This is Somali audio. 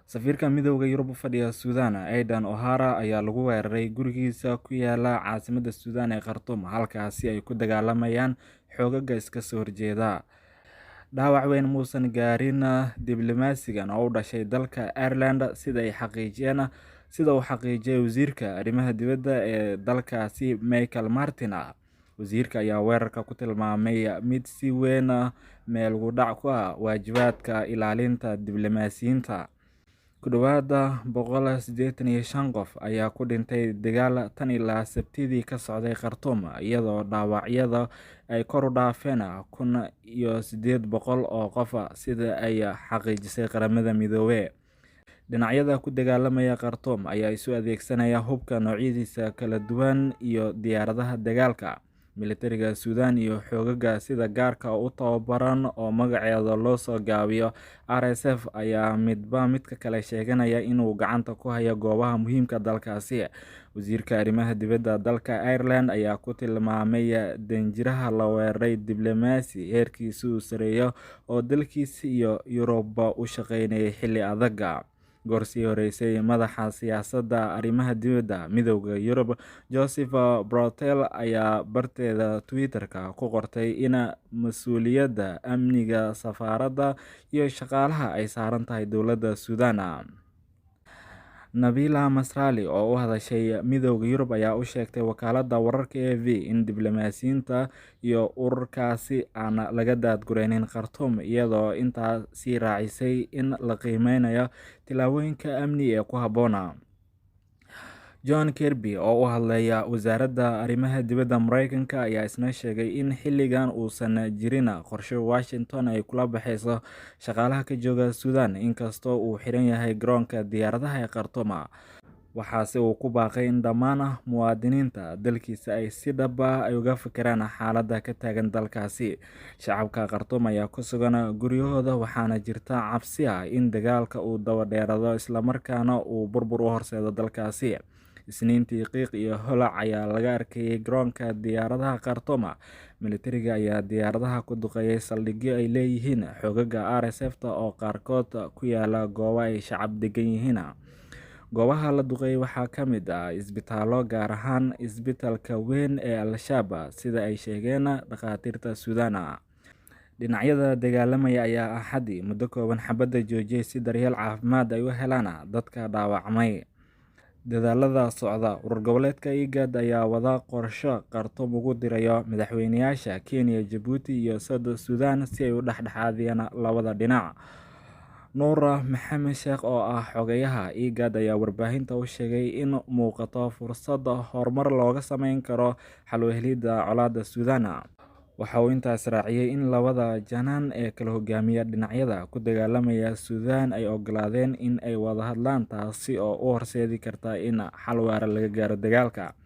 Safiirka Midowga Yurub u fadhiya Suudaan, Aidan O'Hara, ayaa lagu weeraray gurigiisa ku yaala caasimadda Suudaan ee Khartoum, halkaasi ay ku dagaalamayaan xoogagga iska soo horjeeda. Dhaawac weyn muusan gaarin diblomaasigan oo u dhashay dalka Ireland, sida uu xaqiijiyay wasiirka arrimaha dibadda ee dalkaasi Michael Martin. Wasiirka ayaa weerarka ku tilmaamay mid si weyn meel uga dhac ku ah waajibaadka ilaalinta diblomaasiyiinta. Ku dhawaad 185 qof ayaa ku dhintay dagaal tan ilaa Sabtidii ka socday Khartoum, iyadoo dhaawacyada ay kor u dhaafeen 1,800 oo qof, sida ay xaqiijisay Qaramada Midoobay. Dhinacyada ku dagaalamaya Khartoum ayaa isu adeegsanaya hubka noocyadiisa kala duwan iyo diyaaradaha dagaalka. Militariga Suudaan iyo xoogagga sida gaarka u tababaran oo magaceeda loo soo gaabiyo RSF ayaa midba midka kale sheeganaya inuu gacanta ku hayo goobaha muhiimka dalkaasi. Wasiirka arrimaha dibadda dalka Ireland ayaa ku tilmaamay danjiraha la weeraray diblomaasi heerkiisu sareeyo oo dalkiisa iyo Yurubba u shaqeynayay xilli adag. Goor sii horeysay, madaxa siyaasadda arrimaha dibadda Midowga Yurub Joseph Borrell ayaa barteeda Twitter-ka ku qortay in mas'uuliyadda amniga safaaradda iyo shaqaalaha ay saaran tahay dowladda Suudaan. Nabila Masrali, oo u hadashay Midowga Yurub, ayaa u sheegtay wakaaladda wararka AFP in diblomaasiyiinta iyo ururkaasi aan laga daadguraynin Khartoum, iyadoo intaa sii raacisay in la qiimeynayo tillaabooyinka amni ee ku habboon. John Kirby, oo u hadlaya wasaaradda arrimaha dibadda Mareykanka, ayaa isna sheegay in xilligan uusan jirin qorshe Washington ay kula baxayso shaqaalaha ka jooga Suudaan, inkastoo uu xiran yahay garoonka diyaaradaha ee Khartoum. Waxaase uu ku baaqay in dhammaan muwaadiniinta dalkiisa ay si dhab ah uga fikiraan xaaladda ka taagan dalkaasi. Shacabka Khartoum ayaa ku sugan guryahooda, waxaana jirta cabsi ah in dagaalka uu daba dheeraado islamarkaana uu burbur u horseedo dalkaasi. Isniintii, qiiq iyo holac ayaa laga arkayay garoonka diyaaradaha Khartoum. Militariga ayaa diyaaradaha ku duqeeyay saldhigyo ay leeyihiin xoogagga RSF oo qaarkood ku yaala goobo ay shacab degan yihiin. Goobaha la duqeeyay waxaa ka mid ah isbitaallo, gaar ahaan isbitaalka weyn ee Al-Shabaab, sida ay sheegeen dhakhaatiirta Suudaan. Dhinacyada dagaalamaya ayaa Axaddii muddo kooban xabadda joojiyay si daryeel caafimaad ay u helaan dadka dhaawacmay. Dadaallada socda, urur goboleedka IGAD ayaa wada qorshe Khartoum ugu dirayo madaxweynayaasha Kenya, Djibouti iyo Suudaan si ay u dhexdhexaadiyaan labada dhinac. Noor Maxamed Sheikh, oo ah xogayaha IGAD, ayaa warbaahinta u sheegay in muuqato fursad horumar looga sameyn karo xal u helidda colaadda Suudaan. Waxa uu intaas raaciyay in labada janaan ee kala hogaamiya dhinacyada ku dagaalamaya Suudaan ay oggolaadeen in ay wada hadlaan, taasi oo u horseedi karta in xal waara laga gaaro dagaalka.